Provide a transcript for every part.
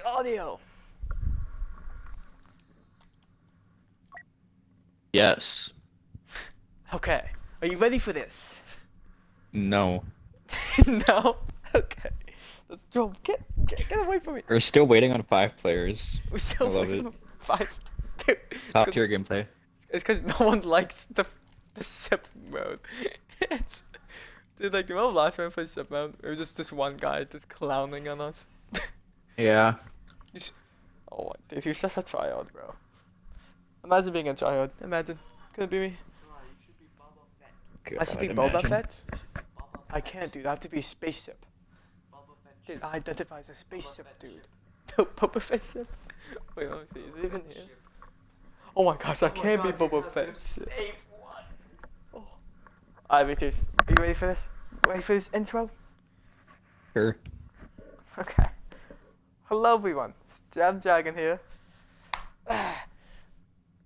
Audio. Yes. Okay. Are you ready for this? No. No. Okay. Let's go. Get away from me. We're still waiting on 5 players. We're I still love it. playing five. Dude, Top tier gameplay. it's because no one likes the sip mode. It's dude, like, remember last time I played sip mode? It was just this one guy just clowning on us. Yeah. He's, oh, dude, he's such a tryhard, bro. Imagine being a tryhard. Imagine. Could it be me? I should be Boba imagine. Fett. I can't, dude. I have to be a spaceship. Dude, I identify as a spaceship, dude. Boba Fett ship? Wait, let me see. Is it even here? Oh my gosh, I can't be Boba Fett. Oh. Alright, BTs. Are you ready for this? Ready for this intro? Sure. Okay. Hello, everyone. Jam Dragon here.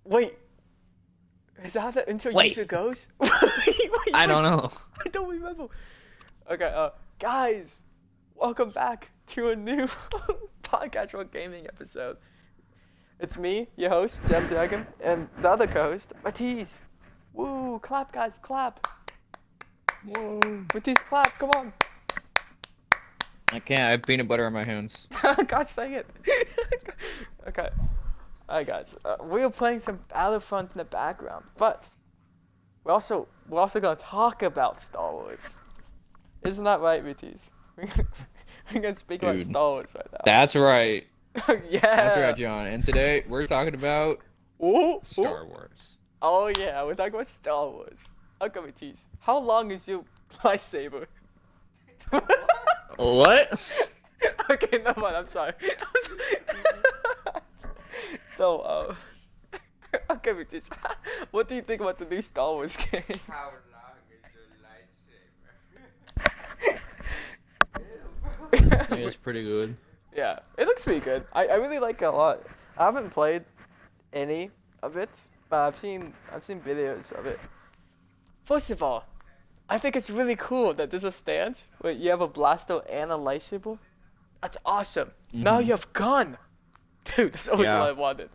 Wait. Is that how the intro Wait. usually goes? I don't know. I don't remember. Okay, guys, welcome back to a new podcast for gaming episode. It's me, your host, Jam Dragon, and the other co-host, Matisse. Woo, clap, guys, clap. Whoa. Matisse, clap, come on. I can't. I have peanut butter on my hands. Gosh dang it. Okay. Alright, guys, we are playing some Battlefront in the background, but we're also gonna talk about Star Wars. Isn't that right, Matisse? We're gonna speak about Dude. Star Wars right now. That's right. Yeah. That's right, John. And today we're talking about Ooh, Star ooh. Wars. Oh yeah, we're talking about Star Wars. Okay, Matisse. How long is your lightsaber? What? Okay, never mind. I'm sorry. No, okay, Matisse. What do you think about the new Star Wars game? How long is your lightsaber? It's pretty good. Yeah, it looks pretty good. I really like it a lot. I haven't played any of it, but I've seen videos of it. First of all, I think it's really cool that there's a stance where you have a blaster and a lightsaber. That's awesome. Now you have gun. Dude, that's always Yeah. what I wanted.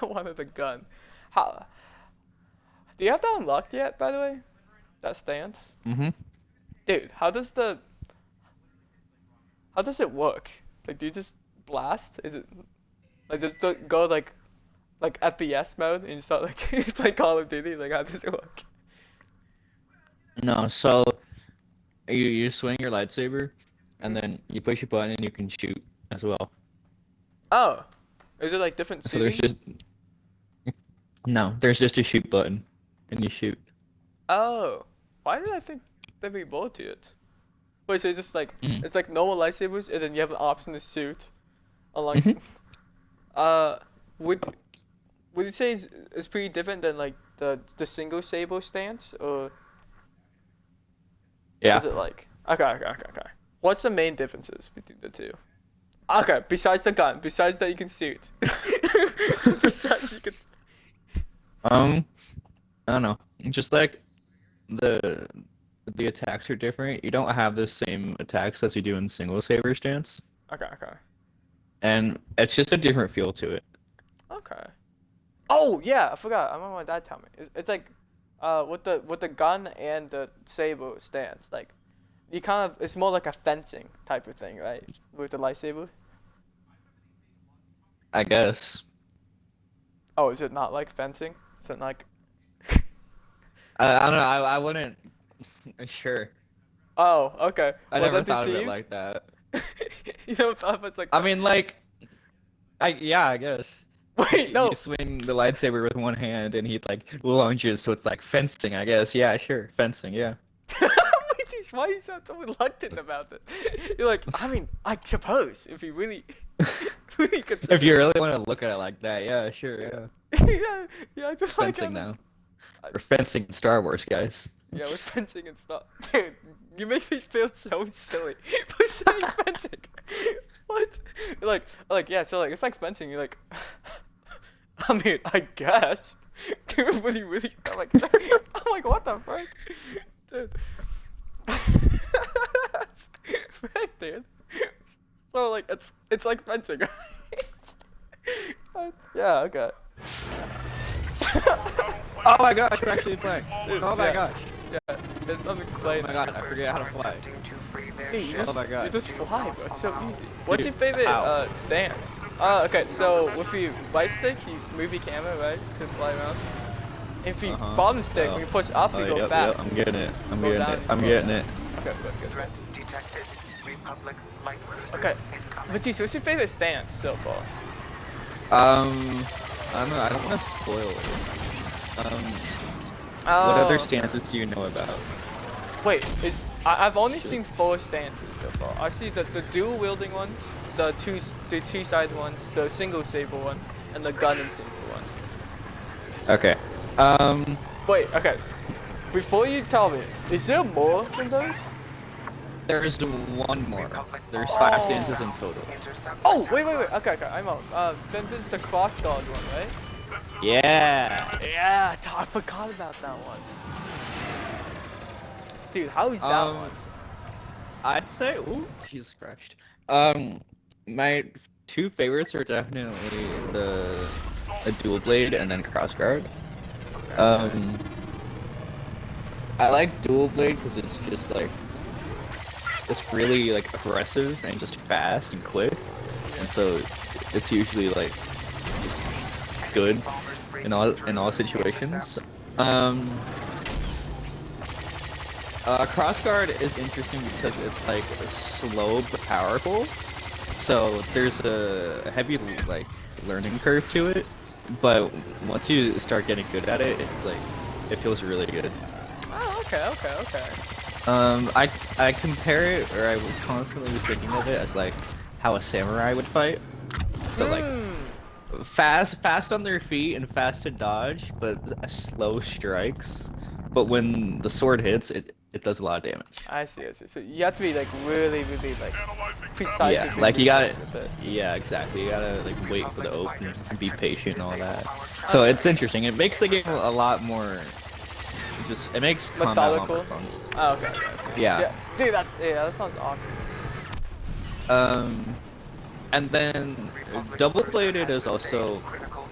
I wanted a gun. How? Do you have that unlocked yet, by the way? That stance? Mm-hmm. Dude, how does it work? Like, do you just blast? Is it like just go like FPS mode and you start like play Call of Duty? Like, how does it work? No, so you swing your lightsaber, and then you push a button and you can shoot as well. Oh, is it like different So there's settings? there's just a shoot button, and you shoot. Oh, why did I think there'd be more to it? Wait, so it's just like Mhm. it's like normal lightsabers, and then you have an option to shoot. Unlike, Mhm. would you say it's pretty different than like the single saber stance, or Yeah. is it like okay? What's the main differences between the two? Okay, besides the gun, besides that you can shoot, besides you can. I don't know. Just like the the attacks are different. You don't have the same attacks as you do in single saber stance, Okay. and it's just a different feel to it. Okay. Oh yeah, I forgot. I remember my dad telling me. It's like, with the gun and the saber stance, like, you kind of it's more like a fencing type of thing, right? With the lightsaber. I guess. Oh, is it not like fencing? Is it like? I don't know. I wouldn't. Sure. Oh, okay. I Was never I thought of it deceived? like that. You never thought of it like I that? mean, like, I guess. Wait, no. You swing the lightsaber with one hand, and he like lunges, so it's like fencing. I guess. Yeah, sure, fencing. Yeah. Wait, why you sound so reluctant about this? You're like, I mean, I suppose if you really, really consider If you really want to look at it like that, yeah, sure, yeah. yeah, I just like Fencing how now. We're fencing in Star Wars, guys. Yeah, we're fencing and stuff. Dude, you make me feel so silly for saying fencing. What? Yeah, so like it's like fencing. You're like, I mean, I guess. Dude, what do you really? I'm like, what the fuck, dude? Dude. So like it's like fencing. What? Yeah, okay. Oh my gosh, we're actually playing. Dude, Oh my yeah. gosh. Yeah, there's something playing. Oh my god, I forget how to fly. Hey, Oh my god. you just fly, bro. It's so easy. What's your Dude, favorite how? stance? Okay, so with your right stick, you move your camera, right, to fly around. If you bottom stick, when you push up, you go yep, back. yep, I'm getting it. I'm Go getting down, it. you I'm slow getting down. it. Okay, good. Threat detected. Republic light cruisers Okay, incoming. Matisse, what's your favorite stance so far? I don't know. I don't want to spoil it. What other stances do you know about? Wait, I've only seen 4 stances so far. I see the dual wielding ones, the two side ones, the single saber one, and the gun and saber one. Okay. Wait, okay. Before you tell me, is there more than those? There's one more. There's 5 stances in total. Oh, wait. Okay, I'm out. Then there's the cross guard one, right? Yeah. Yeah, I forgot about that one. Dude, how is that one? I'd say, ooh, Jesus Christ. My 2 favorites are definitely the dual blade and then cross guard. I like dual blade because it's just like, it's really like aggressive and just fast and quick, and so it's usually like just good in all situations. Cross guard is interesting because it's like slow but powerful, so there's a heavy like learning curve to it, but once you start getting good at it, it's like it feels really good. Oh, okay. I compare it, or I constantly was thinking of it as like how a samurai would fight. So like fast on their feet and fast to dodge, but slow strikes. But when the sword hits, it does a lot of damage. I see. So you have to be like really like precise. Yeah, with like you your gotta. movements with it. Yeah, exactly. You gotta like wait for the openings and be patient and all that. So it's interesting. It makes the game a lot more. It makes combat a lot more Methodical. fun. Oh, okay. Yeah. Dude, that sounds awesome. And then double bladed is also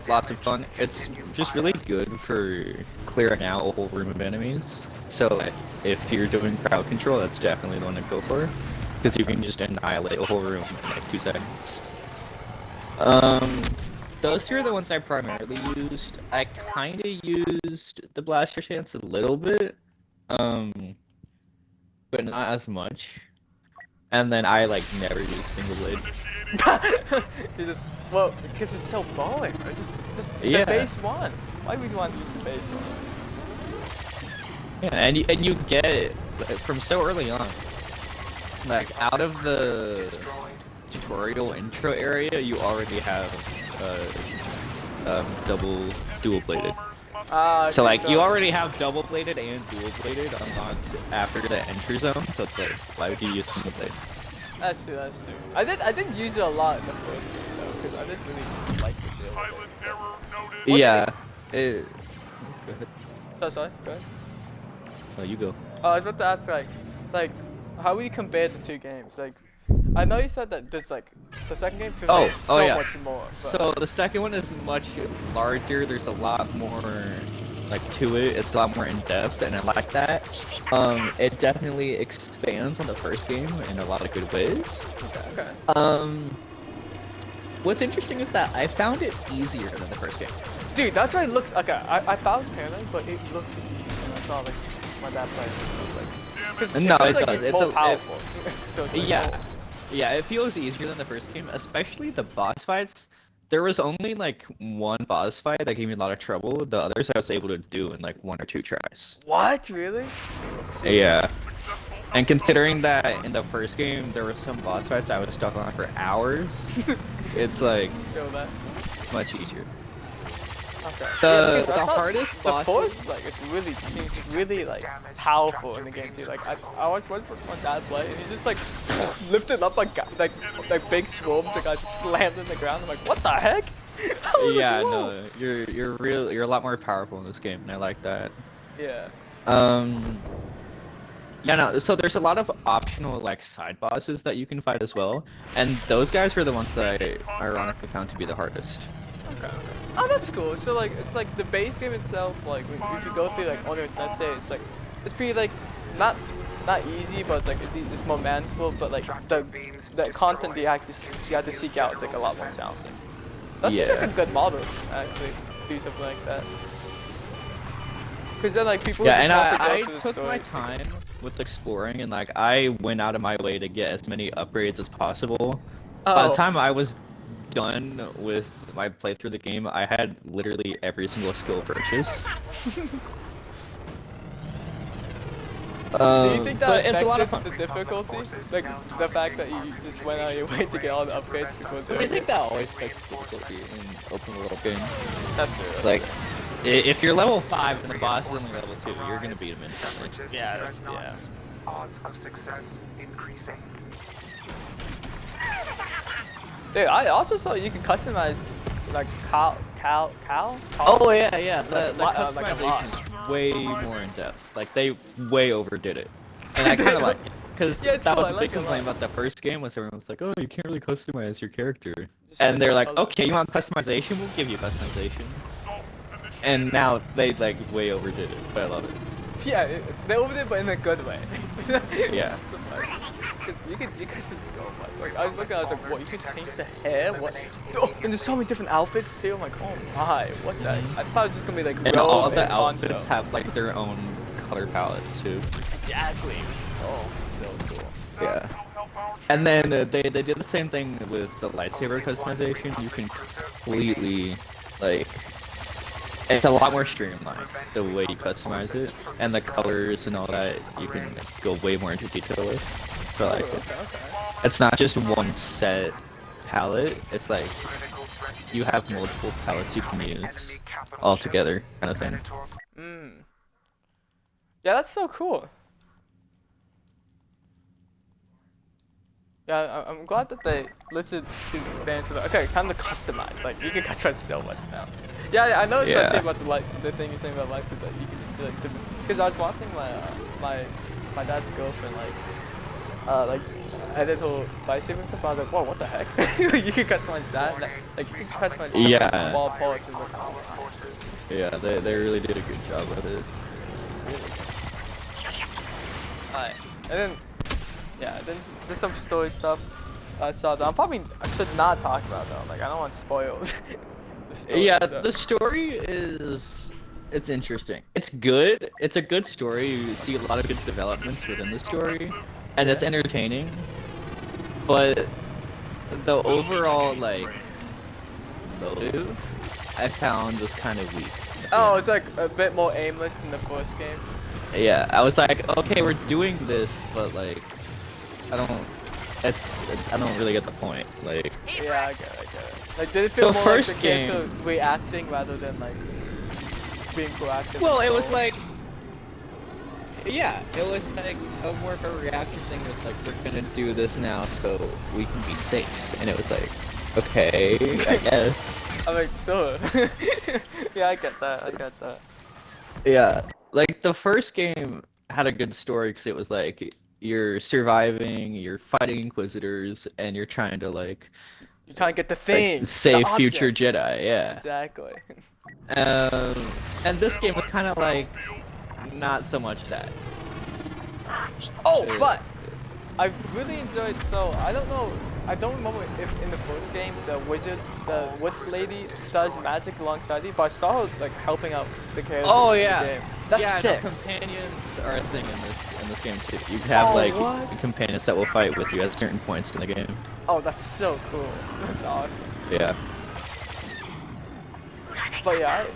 lots of fun. It's just really good for clearing out a whole room of enemies. So if you're doing crowd control, that's definitely the one to go for, because you can just annihilate a whole room in like 2 seconds. Those 2 are the ones I primarily used. I kind of used the blaster chance a little bit, but not as much. And then I like never used single blade. Because it's so boring. Right? Just Yeah. the base one. Why would you want to use the base one? Yeah, and you get it from so early on. Like out of the tutorial intro area, you already have dual bladed. So like you already have double bladed and dual bladed unlocked after the entry zone. So it's like, why would you use single blade? That's true. I did use it a lot in the first game though, because I didn't really like the deal with it. Yeah. Go ahead. Oh, sorry. Go ahead. Oh, you go. Oh, I was about to ask like, how would you compare the 2 games? Like, I know you said that there's like the second game conveys so yeah. much more. But... So the second one is much larger. There's a lot more like to it. It's a lot more in depth, and I like that. It definitely expands on the first game in a lot of good ways. Okay. What's interesting is that I found it easier than the first game. Dude, that's why it looks. Okay, I thought it was paranoid, but it looked easy when I saw like my dad playing. No, it like does. It's more powerful. So it's like, Yeah. Yeah, it feels easier than the first game, especially the boss fights. There was only like one boss fight that gave me a lot of trouble. The others I was able to do in like 1 or 2 tries. What? Really? Yeah. And considering that in the first game there were some boss fights I was stuck on for hours, it's like it's much easier. Okay. The because I saw hardest the bosses- force seems really like powerful in the game too. Like I always watched my dad play, and he's just like lifted up like big swarms. The guy just slammed in the ground. I'm like, what the heck? Yeah, no, you're a lot more powerful in this game, and I like that. Yeah. Yeah, no, so there's a lot of optional like side bosses that you can fight as well, and those guys were the ones that I ironically found to be the hardest. Okay. Oh, that's cool. So like, it's like the base game itself. Like, if you go through like Owner's Nest, it's like, it's pretty like, not easy, but it's like it's more manageable. But like the content that you have to seek out is like a lot more challenging. That seems like a good model, actually, to do something like that. Because then like people Yeah, just and want to go I through the took story. my time with exploring, and like I went out of my way to get as many upgrades as possible. By the Oh. time I was done with my playthrough of the game, I had literally every single skill purchased. Do you think that but it's a lot of affected fun. the difficulty? Like the fact that you just went out of your way to get all the upgrades before I doing think it? that always affects the difficulty in open world games. That's true. It's like, if you're level 5 and the boss is only level 2, you're gonna beat him instantly. Yeah, that's, yeah. Odds of success increasing. Dude, I also saw you can customize like cow. Oh yeah. The Like a lot. customization is way more in depth. Like they way overdid it, and I kind of like it because Yeah, it's that cool, was I a big like it a complaint lot. about the first game. Was everyone was like, "Oh, you can't really customize your character," Just and they're like, color. "Okay, you want customization? We'll give you customization." And now they like way overdid it, but I love it. Yeah, they overdid it, but in a good way. Yeah. So much. Cause you can do so much. Like I was looking, I was like, what? You can change the hair? What? Oh, and there's so many different outfits too. I'm like, oh my, what the? I thought it was just gonna be like And robe all the and outfits poncho. have like their own color palettes too. Exactly. Oh, so cool. Yeah. And then they did the same thing with the lightsaber customization. You can completely, like, it's a lot more streamlined, the way you customize it. And the colors and all that, you can go way more into detail with. So, like, Okay. it's not just one set palette, it's like, you have multiple palettes you can use all together, kind of thing. Mm. Yeah, that's so cool. Yeah, I'm glad that they listened to the bands. Okay, time to customize. Like you can customize so much now. Yeah, I know it's Yeah. something about the thing you're saying about lightsaber that you can just do like because I was watching my dad's girlfriend like edit her lightsaber and stuff. I was like, whoa, what the heck? You can customize that. Like you can customize so Yeah. many small parts and like, Yeah, they really did a good job with it. Alright, and then then there's some story stuff I saw that I should not talk about though. Like I don't want to spoil the story. Yeah, so. the story it's interesting. It's good. It's a good story. You see a lot of good developments within the story, and it's entertaining. But the overall like motive I found was kind of weak. Oh, it's like a bit more aimless in the first game. Yeah, I was like, okay, we're doing this, but like, I don't really get the point. Like, Yeah, I get it. Like, did it feel The more first like the character game- reacting rather than like being proactive? well, and it was so- like, yeah, it was like a more of a reaction thing. It was like, we're gonna do this now so we can be safe, and it was like, okay, I guess. I'm like, sure. Yeah, I get that. Yeah, like the first game had a good story because it was like you're surviving, you're fighting Inquisitors, and you're trying to like You're trying to get the thing. save the future object. Jedi. Yeah. Exactly. And this game was kind of like not so much that. Oh, Yeah. but I really enjoyed. So I don't remember if in the first game the witch lady does magic alongside you, but I saw her like helping out the characters. Oh in yeah, the game. That's yeah. sick. The companions are a thing in this game too. You have Oh, like what? companions that will fight with you at certain points in the game. Oh, that's so cool. That's awesome. Yeah. But yeah,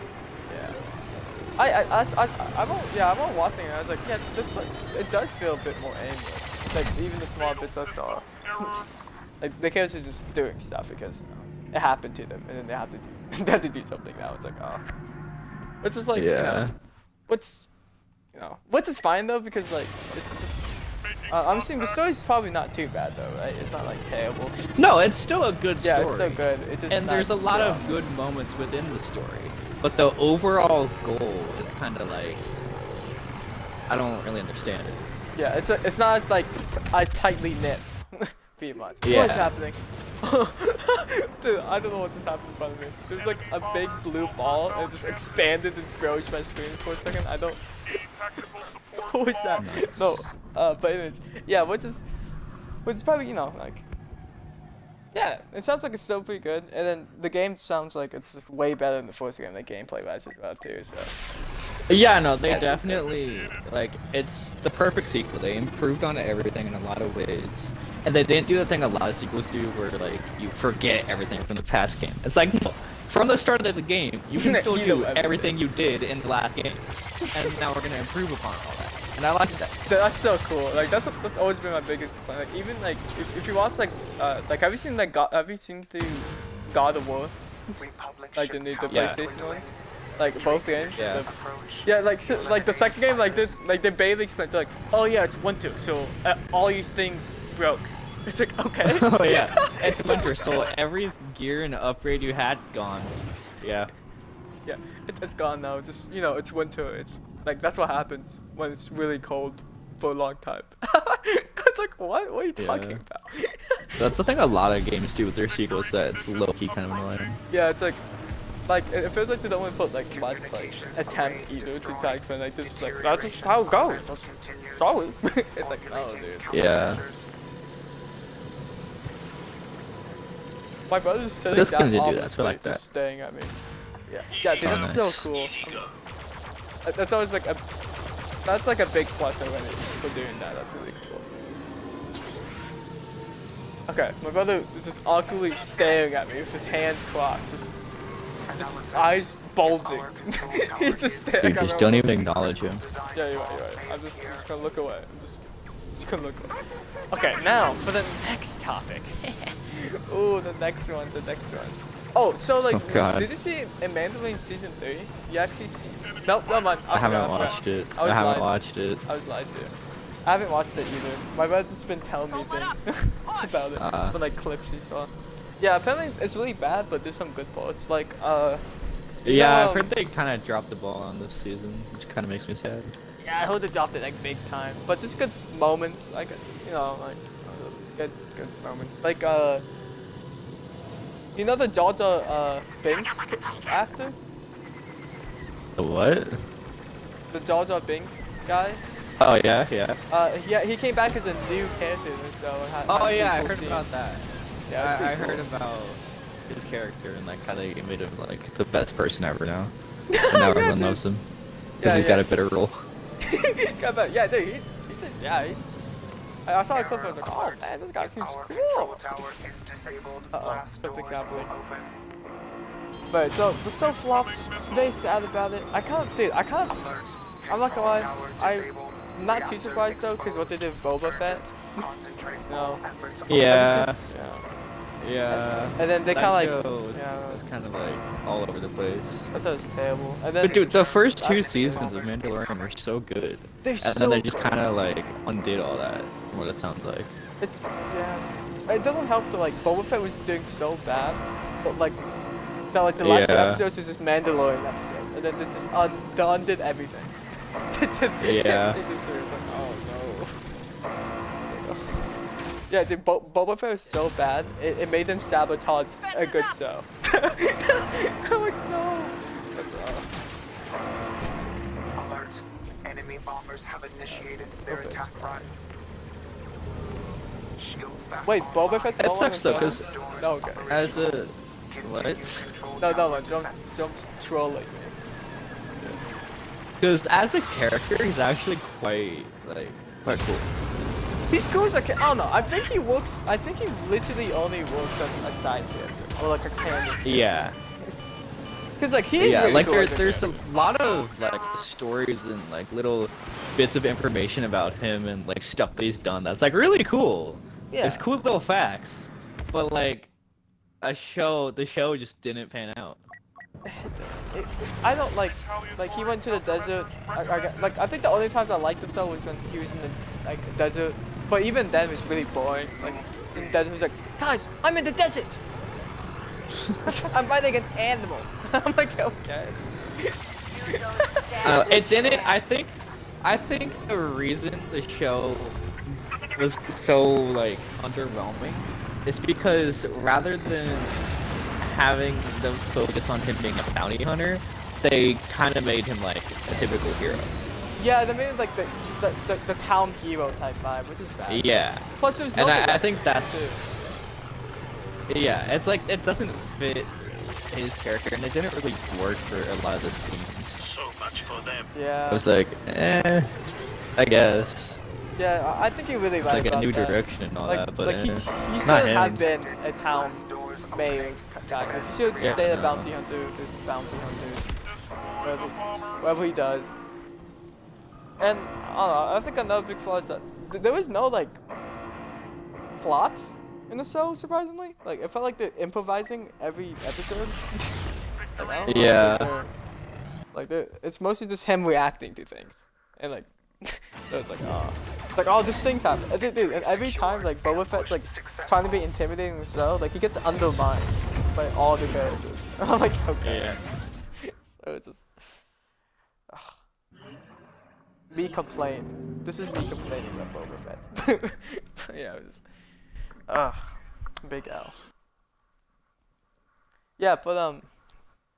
I'm all watching it. I was like, yeah, this like it does feel a bit more aimless. Like even the small bits I saw, like the characters just doing stuff because it happened to them, and then they have to they have to do something now. It's like, oh, it's just like Yeah. which is fine though because like I'm assuming the story's probably not too bad though, right? It's not like terrible. No, it's still a good story. Yeah, it's still good. It's just And not there's a lot of strong. good moments within the story, but the overall goal is kind of like I don't really understand it. Yeah, it's not as like as tightly knit, pretty much. Yeah. What's happening? Dude, I don't know what just happened in front of me. There's like a big blue ball and it just expanded and froze my screen for a second. I don't. What was that? Nice. No. But anyways, yeah, which is probably, you know, like. Yeah, it sounds like it's still pretty good, and then the game sounds like it's just way better than the first game, the gameplay-wise as well too. So. Yeah, no, they definitely, like, it's the perfect sequel. They improved on everything in a lot of ways. And they didn't do the thing a lot of sequels do where, like, you forget everything from the past game. It's like, no, from the start of the game, you can still do everything you did in the last game. And now we're going to improve upon all that. And I like that. That's so cool. Like, that's always been my biggest complaint. Like, even, like, if you watch, like, have you seen, like, have you seen the God of War? Like, the PlayStation ones? Like both games. Yeah. Yeah, like so, like the second game, like this, like they barely explained. Like, oh yeah, it's winter, so all these things broke. It's like, okay. Oh yeah, it's winter, so every gear and upgrade you had gone. Yeah. Yeah, it's gone now. Just, you know, it's winter. It's like that's what happens when it's really cold for a long time. It's like, what? What are you talking about? That's the thing a lot of games do with their sequels, that it's low key kind of annoying. Yeah, it's like it feels like they don't want to put like much like attempt either to try to like just like that's just how it goes. Sorry. It's like, no, dude. Yeah. My brother's sitting down do on that, the so like just that. staring at me. Yeah. Yeah, dude, that's nice. so cool. That's always like that's like a big plus over it for doing that. That's really cool. Okay, my brother is just awkwardly staring at me with his hands crossed, just eyes bulging. He's just staring. Dude, just don't even acknowledge him. Yeah, you're right. I'm just gonna look away. I'm just gonna look away. Okay, now for the next topic. Ooh, the next one. Oh, so like, did you see in Mandalorian season 3? You actually see? Nope, no man. I haven't watched it. I haven't watched it. I was lied to. I haven't watched it either. My brother's just been telling me things about it, from like clips he saw. Yeah, apparently it's really bad, but there's some good parts. Like, yeah, I've heard they kind of dropped the ball on this season, which kind of makes me sad. Yeah, I heard they dropped it like big time, but there's good moments. Like, you know, like good moments. Like, you know the Jar Jar Binks actor? The what? The Jar Jar Binks guy? Oh yeah, yeah. Yeah, he came back as a new character, so. Oh yeah, I heard about that. Yeah, I heard about his character and like how they made him like the best person ever now. And now everyone loves him because he's got a better role. Yeah, dude, he's I saw a clip of it, like, oh man, this guy seems cool. Something's happening. But so the show flopped. Very sad about it. I'm not gonna lie. I'm not too surprised though, because what they did with Boba Fett. No. Yeah. Yeah. And then they kind of like. It's kind of like all over the place. That was terrible. And then, But dude, the first 2 seasons of Mandalorian were so good. They're and so then they just good. kind of like undid all that, from what it sounds like. It's It doesn't help that like Boba Fett was doing so bad, but like the last 2 episodes was just Mandalorian episodes, and then they just undid everything. Yeah. Season 3 was like, oh no. Yeah, dude, Boba Fett was so bad, it made them sabotage a good show. I'm like, no. That's Alert. Enemy bombers have initiated their attack run. Shields back. Wait, Boba Fett's It no longer sucks though, canon? because No, okay. as a what? No, Jump's trolling me. Because as a character, he's actually quite cool. He scores I don't know. I think he literally only works as a side character or like a cameo. Yeah. Cause like he's really like cool there's a lot of like stories and like little bits of information about him and like stuff that he's done that's like really cool. Yeah. It's cool little facts, but like the show just didn't pan out. I don't like he went to the desert. I think the only times I liked the show was when he was in the desert. But even then, it was really boring. Like in the desert, he was like, guys, I'm in the desert. I'm fighting an animal. I'm like, okay. It didn't. I think the reason the show was so like underwhelming It's because rather than having them focus on him being a bounty hunter, they kind of made him like a typical hero. Yeah, they made it like the town hero type vibe, which is bad. Yeah. Plus, there's no And I direction, think that's too. yeah. It's like it doesn't fit his character, and it didn't really work for a lot of the scenes. So much for them. Yeah. I was like, I guess. Yeah, I think he really It's right like a about new that. direction and all Like, that, but like he not should him. have been a town mayor guy. Like, he should Yeah, stay a no. bounty hunter, whatever he does. And I don't know. I think another big flaw is that there was no like plot in the show. Surprisingly, like it felt like they're improvising every episode. Like, I don't know, Yeah. it's mostly just him reacting to things, and like, so it's like, just things happen. Dude, and every time like Boba Fett's like trying to be intimidating in the show, like he gets undermined by all the characters. And I'm like, okay. Yeah. So it's just, me complain. This is me complaining about Boba Fett. Yeah, it was, big L. Yeah, but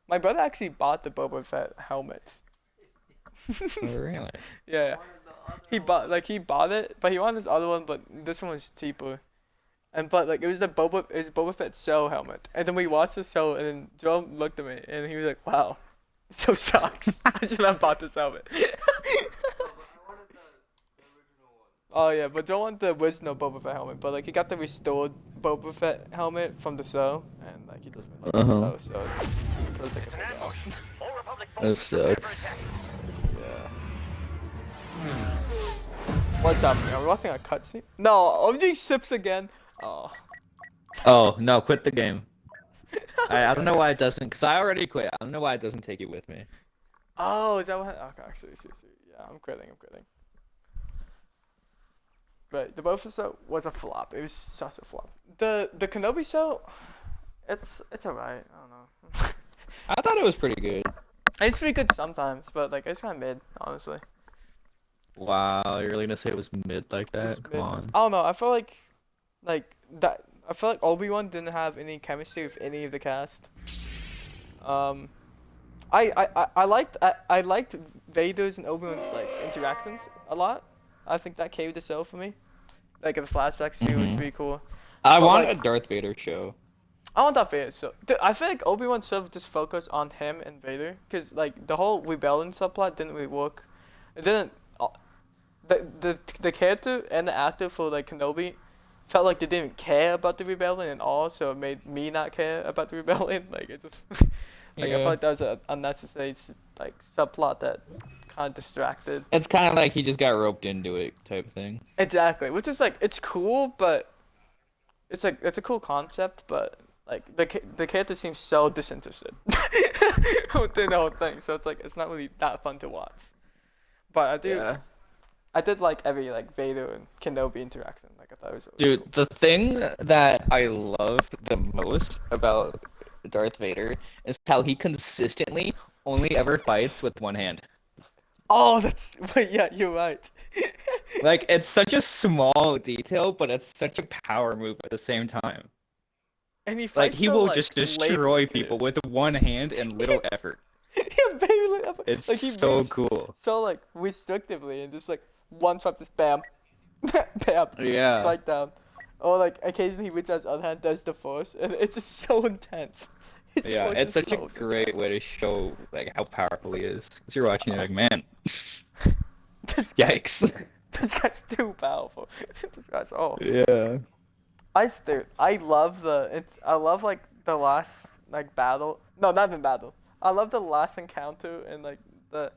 my brother actually bought the Boba Fett helmet. Oh, really? Yeah, he bought it, but he wanted this other one, but this one was cheaper. But like it was Boba Fett show helmet, and then we watched the show, and then Joe looked at me, and he was like, "Wow, it so sucks. I should have bought this helmet." Oh yeah, but Joe wanted the original Boba Fett helmet, but like he got the restored Boba Fett helmet from the show, and like he doesn't like the show, so it's like a big L. All Republic That forces prepare for sucks. attack. Yeah. What's happening? Are we watching a cutscene? No, OG ships again. Oh. Oh no! Quit the game. I don't know why it doesn't. Cause I already quit. I don't know why it doesn't take it with me. Oh, is that what? Okay, actually, yeah, I'm quitting. But the Boba Fett show was a flop. It was such a flop. The Kenobi show, it's alright. I don't know. I thought it was pretty good. It's pretty good sometimes, but like it's kind of mid, honestly. Wow, you're really gonna say it was mid like that? It's Come mid. on. I don't know. I feel like that. I feel like Obi-Wan didn't have any chemistry with any of the cast. I liked Vader's and Obi-Wan's like interactions a lot. I think that carried the show for me. Like in the flashbacks too, was pretty cool. I But, want like, a Darth Vader show. I want that Vader show. Dude, I feel like Obi-Wan should have just focused on him and Vader, cause like the whole rebellion subplot didn't really work. It didn't. The character and the actor for like Kenobi felt like they didn't care about the rebellion at all, so it made me not care about the rebellion. Like it just like I Yeah. felt like that was a unnecessary like subplot that kind of distracted. It's kind of like he just got roped into it, type of thing. Exactly, which is like it's cool, but it's like it's a cool concept, but like the character seems so disinterested within the whole thing, so it's like it's not really that fun to watch. But I did like every like Vader and Kenobi interaction. Like I thought it was really Dude, the thing that I loved the most about Darth Vader is how he consistently only ever fights with one hand. cool. Oh, wait, yeah, you're right. Like, it's such a small detail, but it's such a power move at the same time. And he Like, fights he so, will like, just blatantly, destroy too. people with one hand and little effort. Yeah, barely ever. It's like, he so moves cool. So like restrictively and just like one shot, just bam, bam, Yeah. strike down. Or like occasionally he reaches out his other hand, does the force, and it's just so intense. His Yeah, force it's is such a so good. great way to show, like, how powerful he is. Because you're watching, you're like, man, This guy's- yikes. This guy's too powerful. This guy's Yeah. I love I love like the last like battle. No, not even battle. I love the last encounter in like the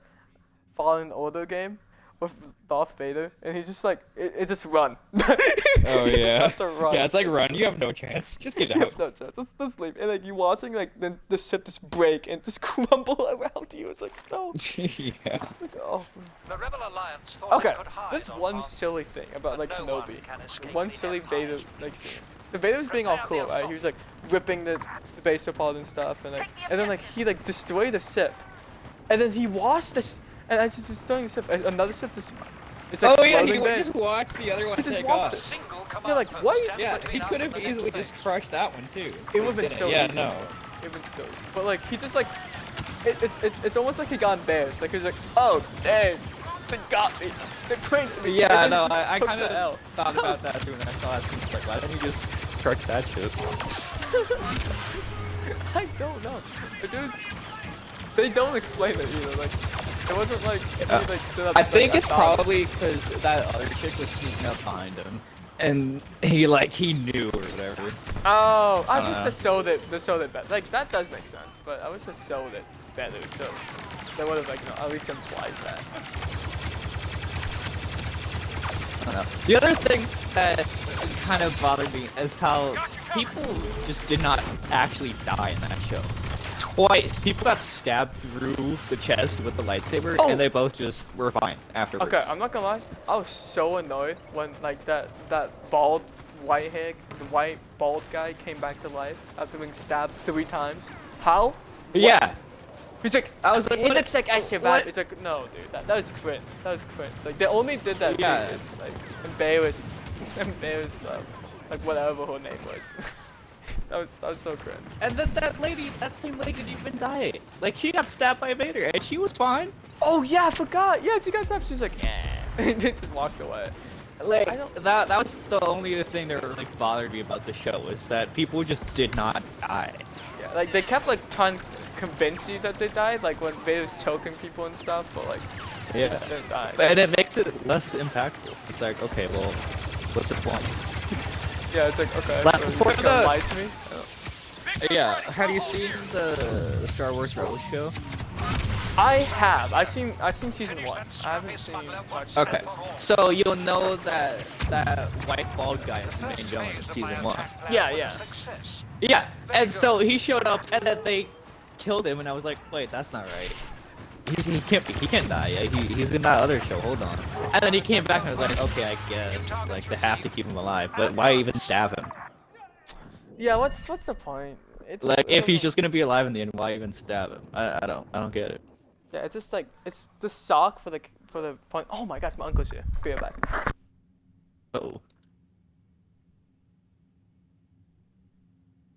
Fallen Order game with Darth Vader, and he's just like it just run. Oh, You just yeah. have to run. Yeah, it's like, run, you have no chance. Just get You out. have no chance. Just leave. And like you watching like the ship just break and just crumble around you. It's like no. Yeah. Like, oh. The Rebel Alliance thought Okay, they could hide that's on one Hoth, silly thing about like but no one Kenobi. can escape One the silly Empire. Vader like scene. So Vader was being all cool, right? He was like ripping the base apart and stuff, and like, and then like he like destroyed the ship, and then he watched this, and as he's destroying the ship, another ship just, it's like Oh, yeah, floating he there. just watched the other one He just take watched off. it. Single You're like, what? Yeah, he could have easily just crushed that one too. It would've been Didn't. so Yeah, easy. no. It was so. But like he just like, it's almost like he got embarrassed. Like he's like, oh dang, they got me. They pranked me. Yeah, And then no, he just I took kind the L. of thought about that too when I saw that scene. Like, why didn't he just crush that shit? I don't know. The dudes, they don't explain it either. Like, it wasn't like he like stood up. I think like, it's probably because that other chick was sneaking up behind him, and he knew or whatever. Oh, I was know. just so that better. Like that does make sense, but I was just so that better. So they would have like at least implied that. I don't know. The other thing that kind of bothered me is how people just did not actually die in that show. Twice, people got stabbed through the chest with the lightsaber, Oh. and they both just were fine afterwards. Okay, I'm not gonna lie. I was so annoyed when like that bald white hair, the white bald guy came back to life after being stabbed 3 times. How? Yeah. He's like, I was like, it what- looks like I survived. what? It's like, no, dude, that was cringe. That was cringe. Like they only did that. Yeah. Period. Like embarrass, like whatever her name was. that was so cringe. And then that same lady didn't even die. Like, she got stabbed by Vader, and she was fine. Oh yeah, I forgot. Yes, he got stabbed. She's like, and then just walked away. Like, I don't- that was the only thing that really bothered me about the show, is that people just did not die. Yeah, like they kept like trying to convince you that they died, like when Vader's choking people and stuff, but like they Yeah. just didn't die. And it makes it less impactful. It's like, okay, well, what's the point? Yeah, it's like okay, Like, so you're before just gonna the- lie to me. Yeah, have you seen the Star Wars Rebels show? I have. I've seen season 1. I haven't seen much. Okay, so you'll know that white bald guy is the main villain in season 1. Yeah, yeah. Yeah, and so he showed up, and then they killed him, and I was like, wait, that's not right. He can't die. Yeah, he's in that other show. Hold on. And then he came back, and I was like, okay, I guess like they have to keep him alive, but why even stab him? Yeah, what's the point? It's Like, if he's just gonna be alive in the end, why even stab him? I don't get it. yeah, it's just like it's the sock for the point. Oh my gosh, my uncle's here. Be right back. Oh.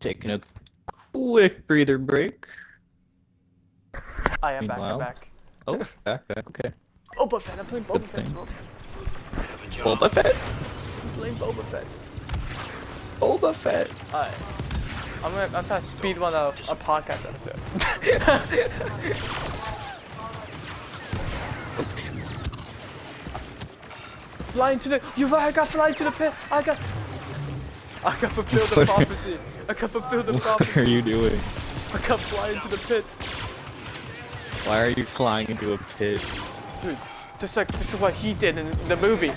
Taking a quick breather break. I am back. I'm Meanwhile- back. Oh, back, okay. Boba Fett. I'm playing Boba Good Fett. thing. Bro. Boba Fett. I'm playing Boba Fett. Boba Fett. Alright. I'm trying to speed run a podcast episode. Flying to the. You're right. I got flying to the pit. I got fulfill the What? prophecy. I got fulfill the What are prophecy. you doing? I got flying to the pit. Why are you flying into a pit? Dude, this is what he did in the movie.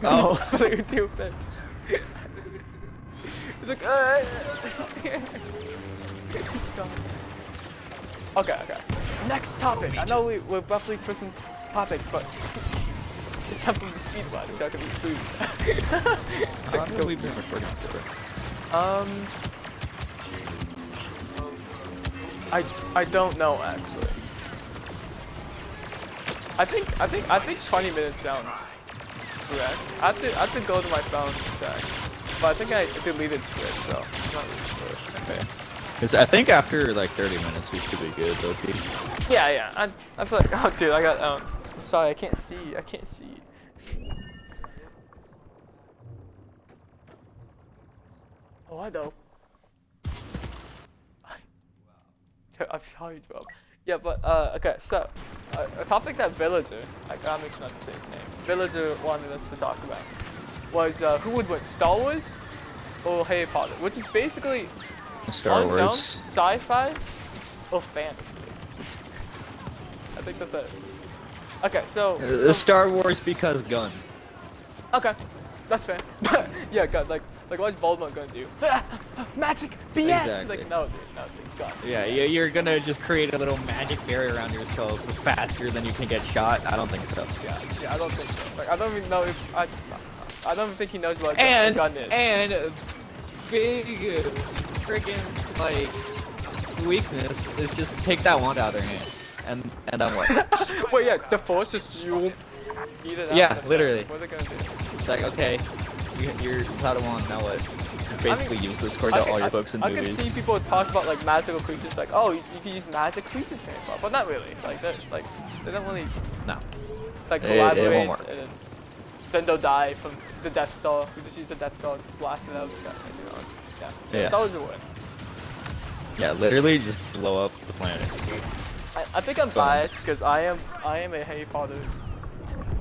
Oh. Flew to a pit. It's like, it's gone. Okay. Next topic. I know we're roughly switching topics, but it's something to speed run, so I can eat food. It's How like, long have we been recording for? I don't know actually. I think 20 minutes sounds correct. I have to go to my phone to check. But I think I deleted Twitch, so I'm not really sure. Okay. Because I think after like 30 minutes we should be good, though. Yeah. I feel like, oh dude, I got owned. I'm sorry, I can't see. Oh, I know. I'm sorry, bro. Yeah, but okay. So, a topic that Villager, I'm not to say his name, Villager wanted us to talk about was who would win, Star Wars or Harry Potter, which is basically Star on its own, Wars. sci-fi or fantasy. I think that's it. Okay, so Star Wars because gun. okay, that's fair. Yeah, God, like what's Voldemort gonna do? Magic BS. Exactly. Like no, dude, God. Yeah, you're gonna just create a little magic barrier around yourself faster than you can get shot. I don't think so. Yeah, I don't think so. Like I don't even know if I don't think he knows what a And gun is. big freaking like weakness is just take that wand out of their hand, and then what? Wait, yeah, the force is you eat it out. Yeah, and then literally. what are they gonna do? It's like, okay, you're Padawan now. What? You basically use Discord to all your books and I movies. can see people talk about like magical creatures, like, oh, you can use magic creatures for paintball, but not really. Like they don't really No. like It collaborate, won't work. and then they'll die from the Death Star. We just use the Death Star, just blast it out, stuff. You know, yeah. Star Wars will win. Yeah, literally just blow up the planet. I think I'm biased because I am a Harry Potter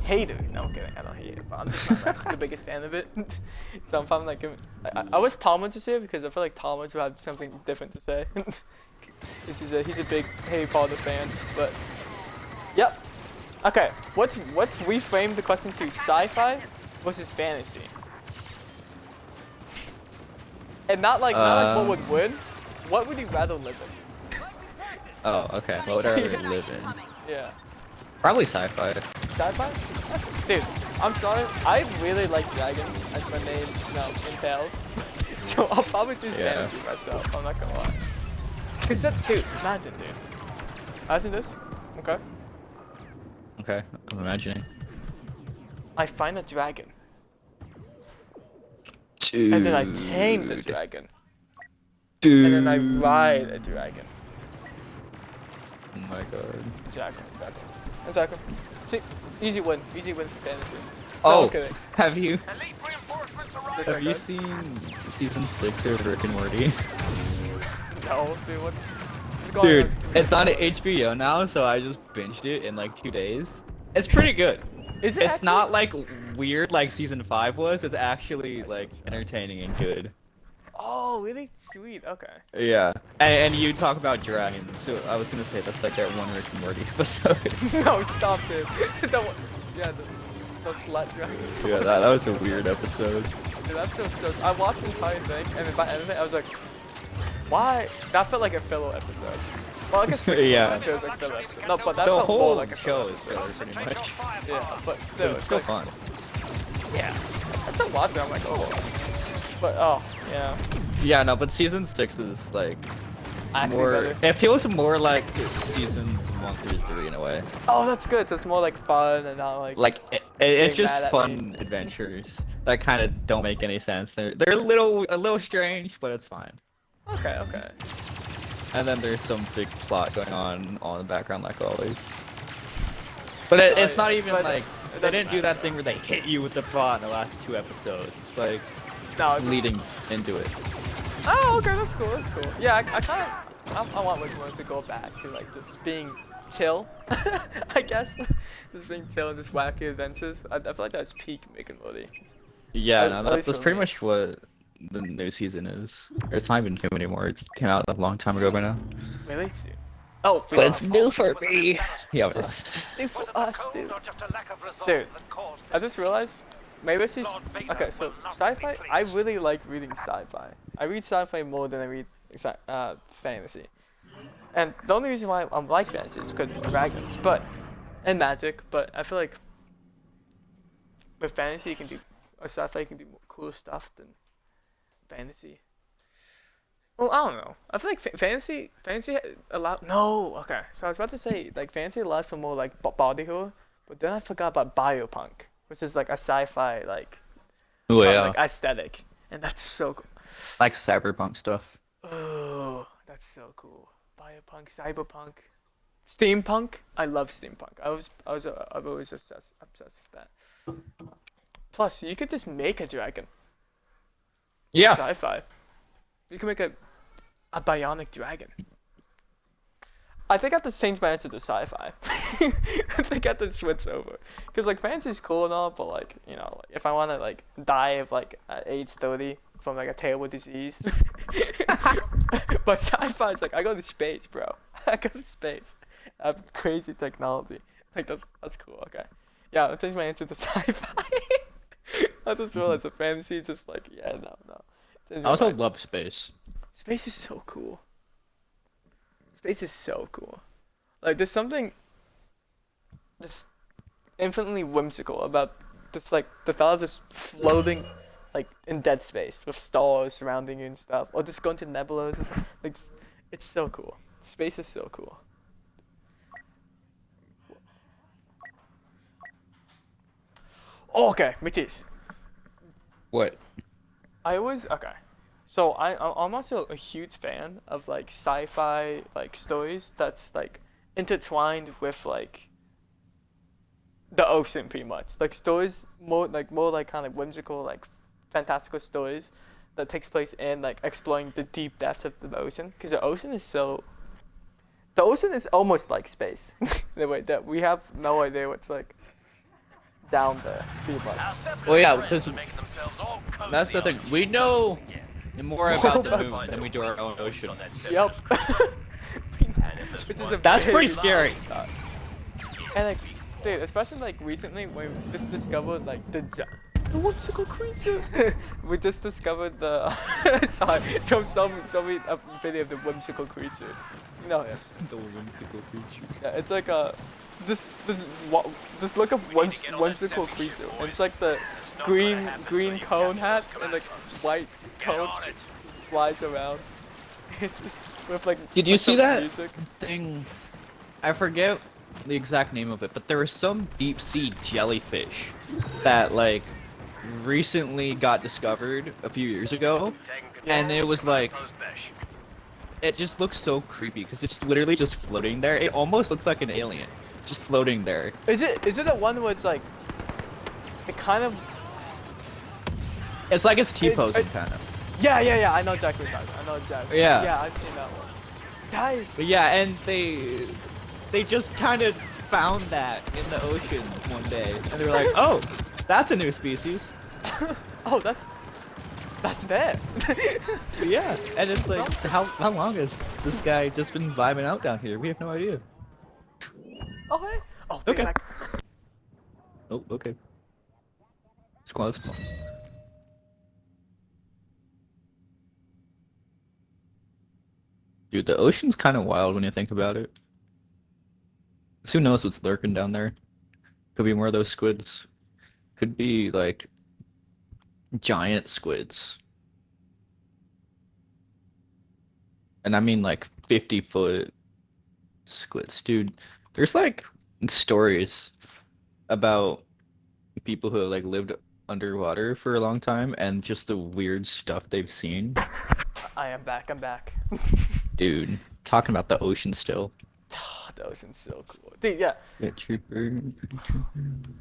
hater. No, I'm kidding. I don't hate it, but I'm just not like, the biggest fan of it. So I'm probably like, I wish Tom was to say it because I feel like Tom would have something different to say. he's a big Harry Potter fan, but yep. Okay, let's reframe the question to sci-fi versus fantasy, and not like what would win. What would you rather live in? Oh, okay. What would I rather live in? Yeah. Probably sci-fi. Sci-fi? Dude, I'm sorry. I really like dragons, as my name entails. So I'll probably choose fantasy myself. I'm not gonna lie. Cause dude, imagine this. Okay. Okay, I'm imagining. I find a dragon, Dude. and then I tame the dragon, Dude. and then I ride a dragon. Oh my god. Exactly. See, easy win for fantasy. Oh, I'm kidding. have you Elite reinforcements arriving. have you seen season 6 of Rick and Morty? No, dude, what's going Dude, on? it's on HBO now, so I just binged it in like 2 days. It's pretty good. Is it? It's actually? not like weird like season 5 was. It's actually like entertaining and good. Oh, really? Sweet. Okay. Yeah. And you talk about dragons, so I was gonna say that's like that one Rick and Morty episode. No, stop it. The slut dragon. Yeah, that was a weird episode. Dude, that's so. I watched the entire thing, and then by the end of it, I was like, why? That felt like a filler episode. Well, I guess Yeah. it feels like filler episode. No, but that The felt more whole like a show filler is episode. filler pretty much. Yeah, but But still, it's still like, fun. Yeah. I still watch it. I'm like, oh. But yeah. Yeah, no, but season 6 is like Actually more. better. It feels more like seasons 1 through 3 in a way. Oh, that's good. So it's more like fun and not like. Like it's Being just mad at fun adventures that kind of don't make any sense. They're a little strange, but it's fine. Okay. And then there's some big plot going on in the background, like always. But it's not even but like it they doesn't didn't do matter. that thing where they hit you with the plot in the last 2 episodes. It's like No, it's just- leading into it. Oh, okay, that's cool. Yeah, I kind of, I want Rick and Morty to go back to like just being chill, I guess. Just being chill and just wacky adventures. I feel like that's peak Rick and Morty. Yeah, At no, least that's for pretty me. much what the new season is. Or it's not even new anymore. It came out a long time ago by now. Really? Soon. Oh, But it's new for me. Yeah, it was. It's new for Was it us, the cold dude. or just a lack of resolve Dude, that caused I this? just realized maybe this is Lord Vader okay. So will not sci-fi, be I pleased. really like reading sci-fi. I read sci-fi more than I read fantasy. And the only reason why I like fantasy is because of dragons, and magic. But I feel like with fantasy you can do, or sci-fi you can do more cool stuff than fantasy. Well, I don't know. I feel like fantasy allows. No, okay. So I was about to say like fantasy allows for more like body horror, but then I forgot about biopunk, which is like a sci-fi like Oh yeah, like aesthetic, and that's so cool. like cyberpunk stuff. Oh, that's so cool. Biopunk, cyberpunk, steampunk. I love steampunk. I've always obsessed with that. Plus, you could just make a dragon. Yeah. Sci-fi. You can make a bionic dragon. I think I have to change my answer to sci-fi. I think I have to switch over. Because, like, fantasy's cool and all, but, like, you know, like, if I want to, like, die of, like, at age 30 from, like, a terrible disease. But sci-fi is like, I go to space, bro. I go to space. I have crazy technology. Like, that's cool, okay. Yeah, I'll change my answer to sci-fi. I just realized that fantasy is just like, yeah, no. Change I my also mind. love space. Space is so cool. Space is so cool. Like, there's something just infinitely whimsical about just, like, the thought of just floating, like, in dead space with stars surrounding you and stuff. Or just going to nebulas or something. Like, it's so cool. Space is so cool. Oh, okay, Matisse. What? I always okay. So I'm also a huge fan of like sci-fi like stories that's like intertwined with like the ocean pretty much. Like stories more like kind of whimsical like fantastical stories that takes place in like exploring the deep depths of the ocean because the ocean is almost like space. The way that we have no idea what's like down there pretty much. Well, yeah, because that's the thing. We know more about the moon than we do our own ocean. Yep. Which is a That's big pretty scary. thought. And like, dude, especially like recently when we just discovered like the whimsical creature. We just discovered the sorry, show me a video of the whimsical creature. You know him. The whimsical creature. Yeah, it's like a just look up whimsical creature. And it's like the green cone hat and like white coat flies around. It's just with like. Did you see that music. thing? I forget the exact name of it, but there was some deep sea jellyfish that like recently got discovered a few years ago, and it was like. It just looks so creepy because it's literally just floating there. It almost looks like an alien, just floating there. Is it the one where it's like, it kind of. It's like it's T-posing kind of. Yeah. I know exactly what you're talking about. I know exactly. Yeah. Yeah, I've seen that one. That is. But yeah, and they just kind of found that in the ocean one day, and they were like, "Oh, that's a new species." Oh, that's there. Yeah, and it's like, how long has this guy just been vibing out down here? We have no idea. Oh, hey. Oh, Okay. back. Oh, okay. Squad. Dude, the ocean's kind of wild when you think about it. Who knows what's lurking down there? Could be more of those squids. Could be like giant squids. And I mean like 50-foot squids. Dude, there's like stories about people who have like lived underwater for a long time and just the weird stuff they've seen. I'm back. Dude, talking about the ocean still. Oh, the ocean's so cool. Dude, yeah. Yeah, trooper.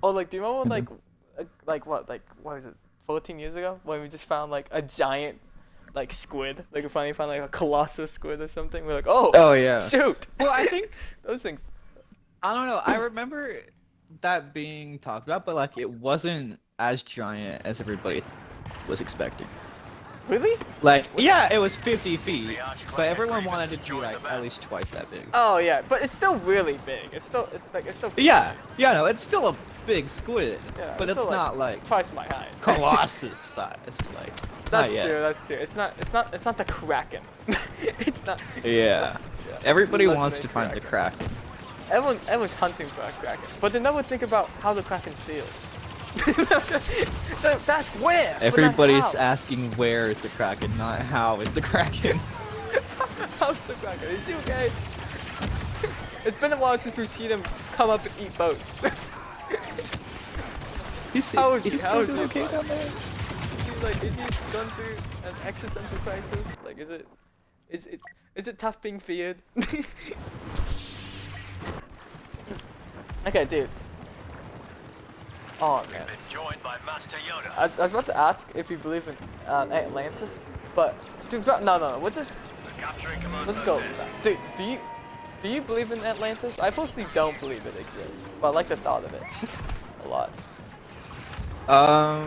Oh, like, do you remember when, what was it, 14 years ago? When we just found, like, a giant, like, squid? Like, we finally found, like, a colossal squid or something? We're like, oh Yeah. shoot! Well, I think Those things. I don't know. I remember that being talked about, but like it wasn't as giant as everybody was expecting. Really? Like, yeah, it was 50 feet, but everyone wanted it to be like at least twice that big. Oh, yeah, but it's still really big. It's still. Yeah, no, it's still a big squid, Yeah, but it's still, not like twice my height. Colossus size. Like, That's not yet. true. That's true. It's not the Kraken. It's not. Yeah. Yeah. Everybody Legendary wants to find the Kraken. Everyone's hunting for a Kraken, but they never think about how the Kraken feels. That's where. but not Everybody's how. asking where is the Kraken, not how is the Kraken. How's the Kraken? Is he okay? It's been a while since we've seen him come up and eat boats. How is he? How is he? okay down there? Is he gone through an existential crisis? Like, is it tough being feared? Okay, dude. Oh man. Joined by Master Yoda. I was about to ask if you believe in Atlantis, but dude, no. Let's go with that. Dude, do you believe in Atlantis? I personally don't believe it exists, but I like the thought of it a lot. I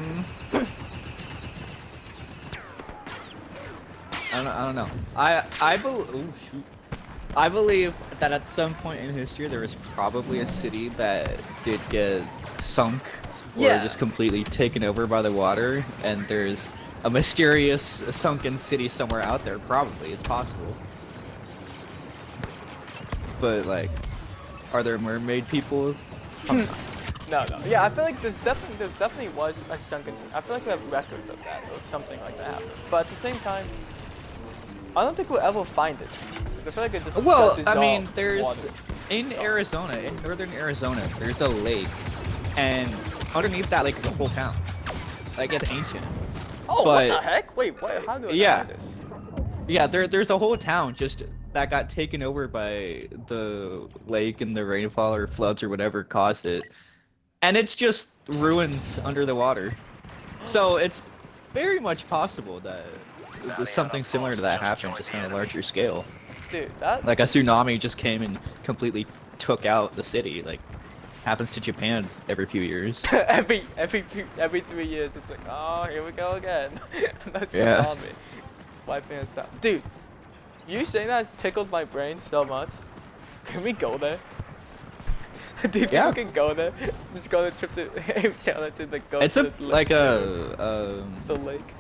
don't know. I believe that at some point in history there was probably a city that did get sunk or Yeah. just completely taken over by the water, and there's a mysterious sunken city somewhere out there. Probably, it's possible. But like, are there mermaid people? No. Yeah, I feel like there's definitely was a sunken city. I feel like we have records of that or something like that happened. But at the same time, I don't think we'll ever find it. I feel like it just Well, got I mean, dissolved there's water. in Arizona, in northern Arizona, there's a lake, and underneath that lake is a whole town. Like, it's ancient. Oh, but what the heck? Wait, what? How do I yeah. know this? yeah, there's a whole town just that got taken over by the lake and the rainfall or floods or whatever caused it, and it's just ruins under the water. So it's very much possible that something similar to that happened, just on a larger scale. Dude, that. Like a tsunami just came and completely took out the city. Like happens to Japan every few years. every 3 years, it's like, oh, here we go again. That's Yeah. tsunami. Wiping us out. Dude, you saying that has tickled my brain so much. Can we go there? Do you think Yeah. we can go there? Let's go on a trip to Arizona to go It's to a the like lake. The lake.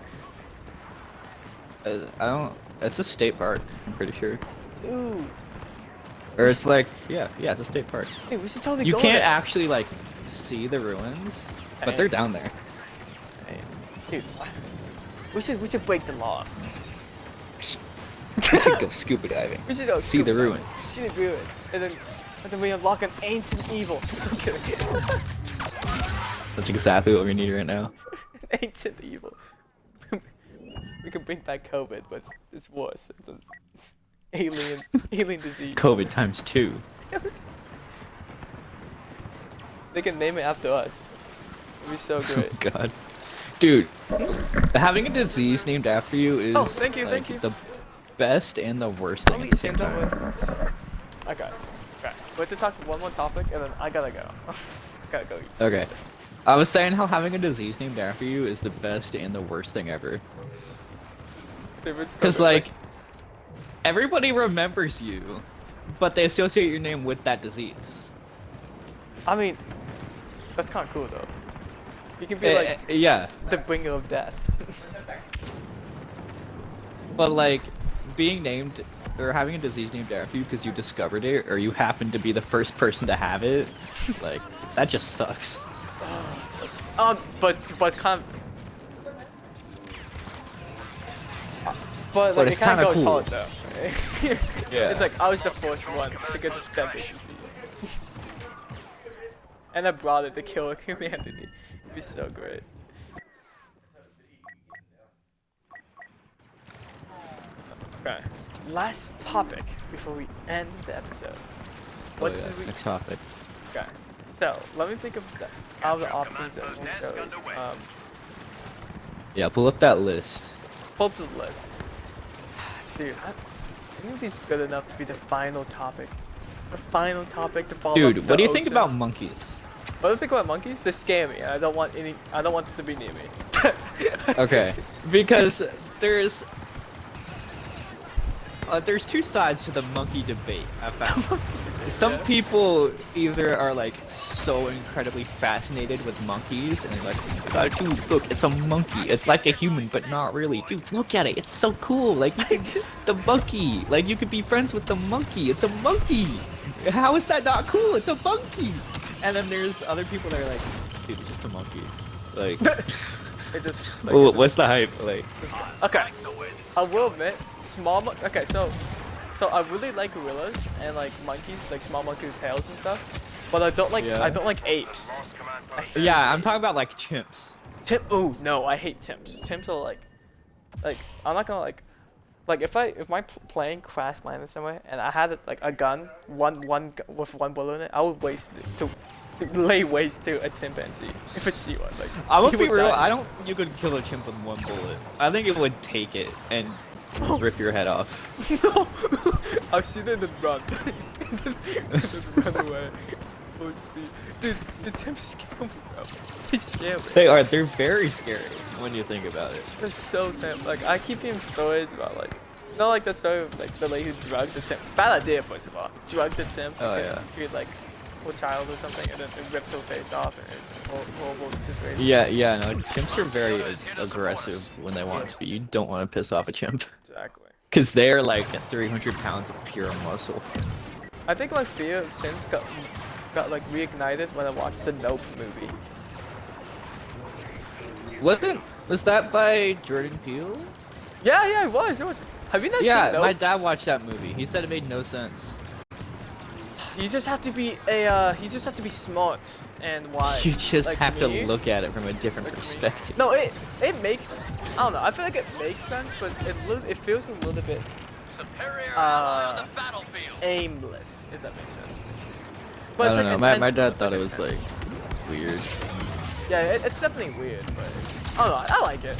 I don't. It's a state park. I'm pretty sure. Ooh. Or it's like it's a state park. Dude, we should totally You go can't there. actually like see the ruins, but they're down there. Hey, dude, we should break the law. We should go scuba diving. We should go See the scuba diving. ruins. See the ruins, and then we unlock an ancient evil. I'm kidding. That's exactly what we need right now. Ancient evil. We can bring back COVID, but it's worse. It's an alien disease. COVID times 2. They can name it after us. It'd be so Oh great. God, dude, having a disease named after you is Oh, thank you, like, thank you. the best and the worst thing at the same time. Okay. Okay. We have to talk one more topic, and then I gotta go. Gotta go. Okay, I was saying how having a disease named after you is the best and the worst thing ever. Because like, everybody remembers you, but they associate your name with that disease. I mean, that's kind of cool though. You can be like Yeah, the bringer of death. but like, being named or having a disease named after you because you discovered it or you happen to be the first person to have it, like, that just sucks. But it's kind of. But like, it's it kind kinda of goes cool. hard though. Yeah. It's like I was the first one to get this deadly disease, and I brought it to kill humanity. It'd be so great. Okay. Last topic before we end the episode. What's the Next topic. Okay. So let me think of all the options that we chose. Yeah, pull up that list. Pull up the list. Dude, I think these good enough to be the final topic. The final topic to follow. Dude, up what do the you think ocean. about monkeys? What do you think about monkeys? They scare me. I don't want them to be near me. Okay, because there's two sides to the monkey debate, I found. Some people either are like so incredibly fascinated with monkeys and they're like, oh my God, dude, look, it's a monkey. It's like a human, but not really. Dude, look at it. It's so cool. Like, you can, the monkey. Like, you could be friends with the monkey. It's a monkey. How is that not cool? It's a monkey. And then there's other people that are like, dude, it's just a monkey. Like, It just. Like, well, it's what's the hype? Like, okay. I will admit, okay, so I really like gorillas and like monkeys, like small monkeys with tails and stuff. But I don't like Yeah. I don't like apes. I hate yeah, I'm talking about like chimps. Ooh, no, I hate Timps. Timps are like I'm not gonna if my plane crash landed somewhere and I had like a gun, with one bullet in it, I would waste it to lay waste to a chimpanzee if I see one. Like, I'm he gonna be would real. die. I don't think you could kill a chimp with one bullet. I think it would take it and rip your head off. No, I've seen it and run. and then run away. Full speed. Dude, the Timps scare me, bro. They scare me. They are. They're very scary when you think about it. They're so damn. Like, I keep hearing stories about like, not like the story of like the lady who drugged the Timp. Bad idea, first of all. Drugged the Timp Oh, because yeah. she had like a child or something, and then it ripped her face off, and it's a horrible situation. Yeah. No, chimps are very aggressive when they want to be. You don't want to piss off a chimp. Exactly. Cause they're like 300 pounds of pure muscle. I think my fear of Timps got like reignited when I watched the Nope movie. Was that by Jordan Peele? Yeah, it was. Have you not seen Yeah, Nope? my dad watched that movie. He said it made no sense. You just have to be you just have to be smart and wise. You just like have me. to look at it from a different Like me. perspective. No, it makes, I don't know. I feel like it makes sense, but it feels a little bit Superior ally on the battlefield. aimless, if that makes sense. I But it's don't like know. My intense, dad it's thought it was intense. like weird. Yeah, it's definitely weird, but I don't know. I like it.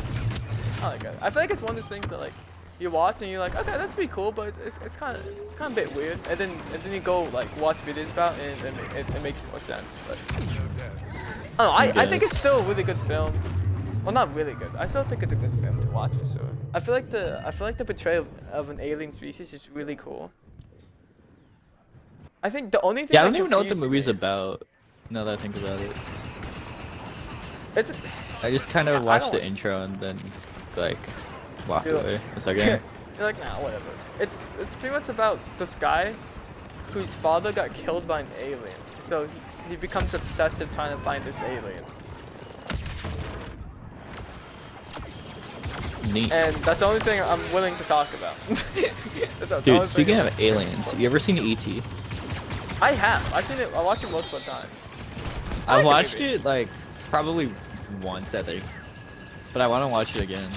I like it. I feel like it's one of those things that like you watch and you're like, okay, that's pretty cool, but it's kind of a bit weird. And then you go like watch videos about it, and it makes more sense. But I don't know. I think it's still a really good film. Well, not really good. I still think it's a good film to watch for sure. I feel like the portrayal of an alien species is really cool. I think the only thing Yeah, I that don't even know what the confused movie's me- about. Now that I think about it, It's I just kind of Yeah, I watched don't- the intro and then like walked You're like- away. It's like, eh. You're like, nah, whatever. It's pretty much about this guy whose father got killed by an alien. So he becomes obsessive trying to find this alien. Neat. And that's the only thing I'm willing to talk about. That's the only Dude, thing speaking I'm- of aliens, have you ever seen E.T.? I have. I've seen it. I watched it multiple times. I like the watched movie. it like probably once, I think, but I want to watch it again.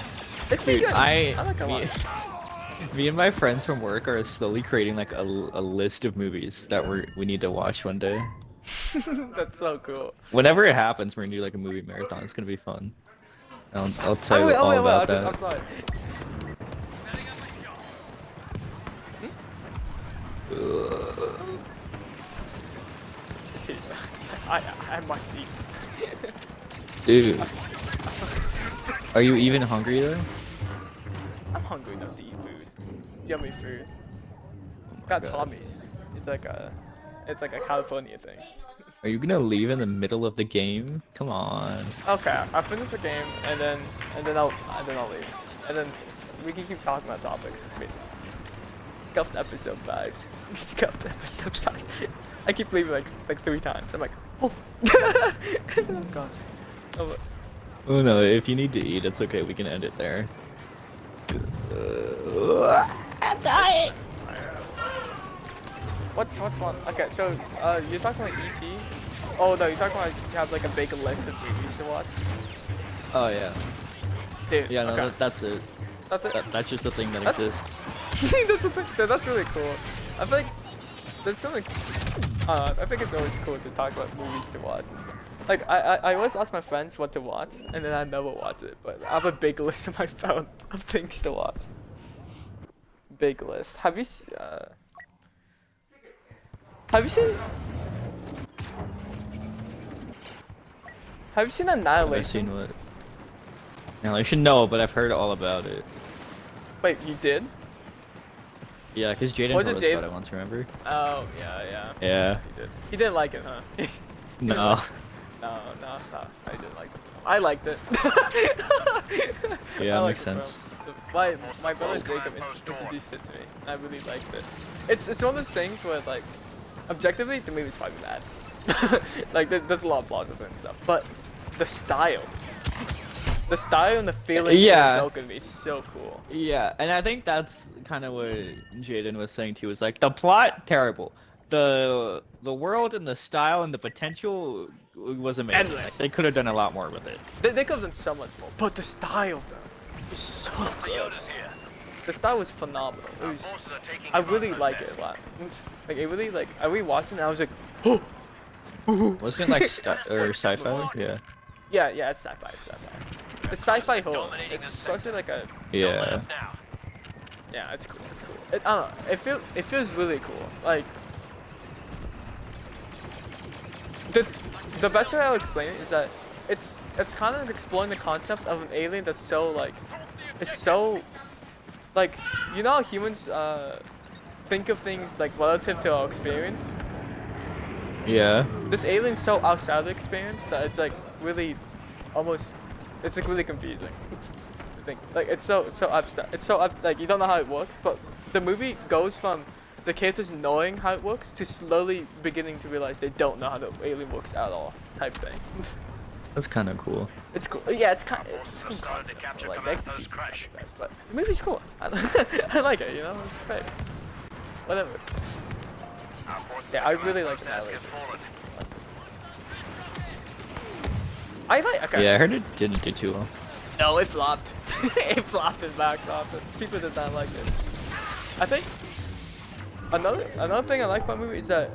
It's pretty Dude, good. I like it a lot. me and my friends from work are slowly creating like a list of movies that we need to watch one day. That's so cool. Whenever it happens, we're gonna do like a movie marathon. It's gonna be fun. I'll tell you Wait, all wait, about I'm that. sorry. Jeez, I have my seat. Dude, are you even hungry though? I'm hungry enough to eat food. Yummy food. Got God. Tommy's. It's like a California thing. Are you gonna leave in the middle of the game? Come on. Okay, I'll finish the game and then I'll leave. And then we can keep talking about topics. Wait. Scuffed episode vibes. Scuffed episode vibes. I keep leaving like 3 times. I'm like, oh. Oh god. Oh, Oh no, if you need to eat, it's okay. We can end it there. I'm dying. what's one? Okay, so you're talking about ET. Oh no, you're talking about you have like a big list of movies to watch. Oh yeah. Dude, Yeah, no, okay. that's it. That's it. That's just a thing that That's- exists. That's a thing. That's really cool. I feel like there's something. I think it's always cool to talk about movies to watch and stuff. Like I always ask my friends what to watch, and then I never watch it. But I have a big list on my phone of things to watch. Big list. Have you seen? Have you seen Have I Annihilation? seen what? No, I should know, but I've heard all about it. Wait, you did? Yeah, because Jaden Was told it us Dave? about it once, remember? Oh yeah. Yeah. He did. He didn't like it, huh? No. No, I didn't like it. I liked it. Yeah, I makes liked it, sense. bro. My brother Jacob introduced it to me. And I really liked it. It's one of those things where like, objectively the movie's probably bad. Like there's a lot of flaws with it and stuff, but the style and the feeling Yeah. that can be so cool. Yeah, and I think that's kind of what Jaden was saying too. Was like the plot terrible, the world and the style and the potential was amazing. Like, Endless. they could have done a lot more with it. They could have done so much more, but the style though was so good. Toyota's here. The style was phenomenal. It Our was. forces are taking I command really post like next. it a lot. Like it really like I rewatched it and I was like, oh. Wasn't it like or sci-fi? Yeah. Yeah, it's sci-fi. It's sci-fi. It's sci-fi horror. Dominating It's the supposed to be like a. Don't let Yeah. up now. Yeah, it's cool. It's cool. I don't know. It feels really cool. Like. The best way I'll explain it is that it's kind of exploring the concept of an alien that's so like, it's so, like, you know how humans think of things like relative to our experience. Yeah. This alien's so outside of the experience that it's like really, almost, it's like really confusing. I think like it's so abstract. It's so like you don't know how it works, but the movie goes from the characters knowing how it works to slowly beginning to realize they don't know how the alien works at all, type thing. That's kind of cool. It's cool. Yeah, it's kind of it's Forces cool are starting to concept. capture Like the command post execution's not crash. the best, but the movie's cool. I like it. You know, it's great. Whatever. Our Yeah, I really like Annihilation. I like. Okay. Yeah, I heard it didn't do too well. No, it flopped. It flopped in box office. People did not like it. I think another thing I like about the movie is that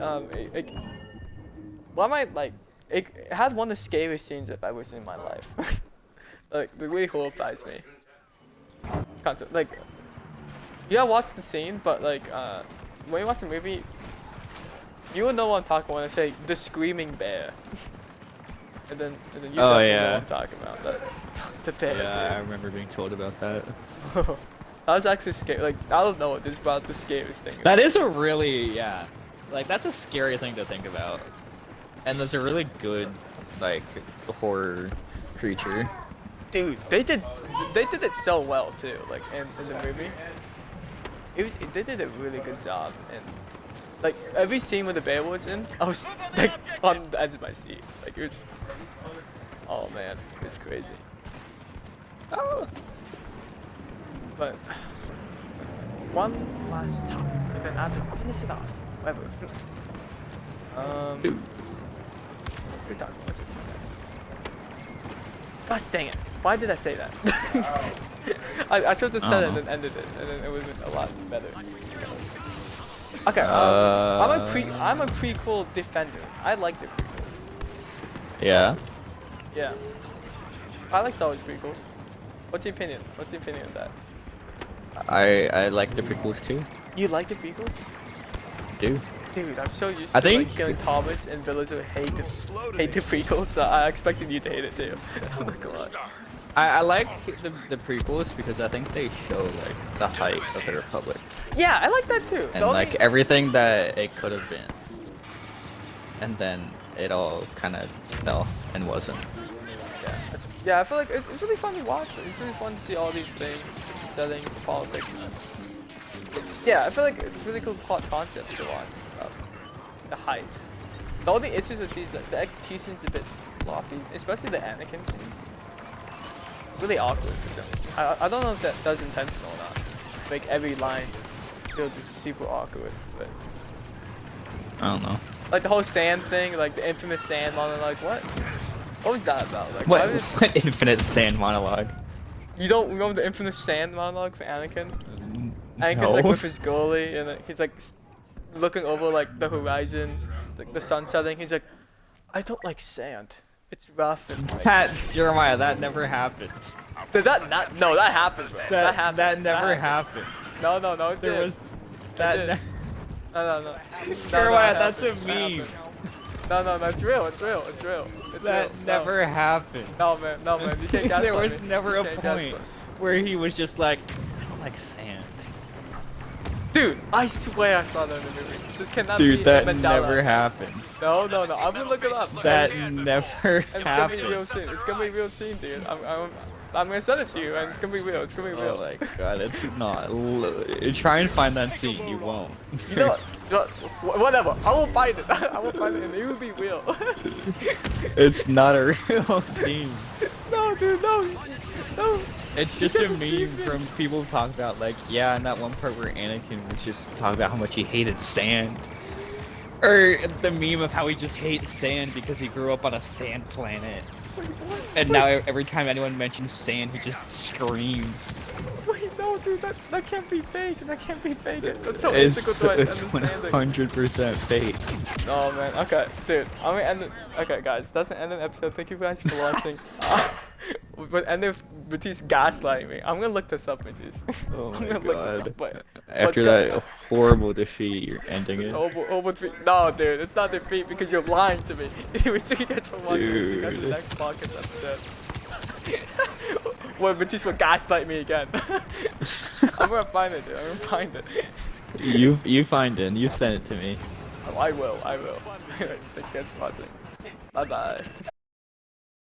it had one of the scariest scenes I've ever seen in my life. Like, it really horrifies me. Like, you gotta watch the scene, but like, when you watch the movie, you will know what I'm talking about when I say the screaming bear. and then you definitely know what I'm talking about. The bear. Yeah, I remember being told about that. That was actually scary. Like, I don't know what this is about the scariest thing. That is a really, yeah, like that's a scary thing to think about. And there's a really good, like, horror creature. Dude, they did it so well too. Like in the movie, they did a really good job. And like every scene where the bear was in, I was like on the edge of my seat. Like it was, oh man, it was crazy. Oh. But one last topic, and then I have to finish it off. Whatever. What's we talking about? Gosh dang it. Why did I say that? I should have just said it and then ended it, and then it would have been a lot better. Okay, I'm a prequel defender. I like the prequels. Yeah. Yeah. I like Star Wars prequels. What's your opinion? What's your opinion of that? I like the prequels too. You like the prequels? Do. Dude, I'm so used I to like think- hearing comments and villains who hate the prequels, so I expected you to hate it too. I'm not gonna lie. I like the prequels because I think they show like the height of the Republic Yeah, I like that too. and like everything that it could have been, and then it all kind of fell and wasn't. Yeah, I feel like it's really fun to watch. It's really fun to see all these things, settings, the politics. Yeah, I feel like it's really cool concepts to watch and stuff. The heights. The only issues I see is that the execution's a bit sloppy, especially the Anakin scenes. Really awkward for some reason. I don't know if that does intentional or not. Like every line feels just super awkward, but I don't know. like the whole sand thing, like the infamous sand monologue, what was that about? Like why was- What infinite sand monologue? You don't remember the infamous sand monologue for Anakin? Anakin's No. like with his goalie, and he's like looking over like the horizon, like the sun setting. He's like, I don't like sand. It's rough and like, That Jeremiah, that never happened. did that not? No, that happened, bro. That happened. That never happened. happened. No, it There did. was that. did. No. Jeremiah, it that's a happened. That meme. happened. No, it's real. It's real. That never happened. No, man. You can't gaslight There was me. never You a can't point gaslight. where he was just like, I don't like sand. Dude, I swear I saw that in the movie. This cannot Dude, be that Mandela. never happened. No. I'm gonna look it up. That And never it's gonna be real happened. soon. It's gonna be real soon, dude. I'm gonna send it to you, and it's gonna be real. It's gonna be real. Oh my god, it's not. Try and find that scene. You won't. You know what? Whatever. I will find it. I will find it, and it will be real. It's not a real scene. No, dude, no. It's just a meme from people talking about like, yeah, in that one part where Anakin was just talking about how much he hated sand. Or the meme of how he just hates sand because he grew up on a sand planet. And now every time anyone mentions sand, he just screams. Wait, no, dude, that can't be fake. That can't be fake. That's so It's mystical to it's understanding. 100% fake. Oh man, okay, dude, I'm gonna end it. Okay, guys, that's the end of the episode. Thank you guys for watching. But end of Matisse gaslighting me. I'm gonna look this up, Matisse. Oh I'm my gonna look this god. up. But After that horrible defeat, you're ending it. over defeat. No, dude, it's not defeat because you're lying to me. We see you guys for watching. See you guys in the Dude. next podcast episode. Well, Matisse will gaslight me again. I'm gonna find it, dude. I'm gonna find it. You find it. You send it to me. Oh, I will. Anyways, thank you guys for watching. Bye bye.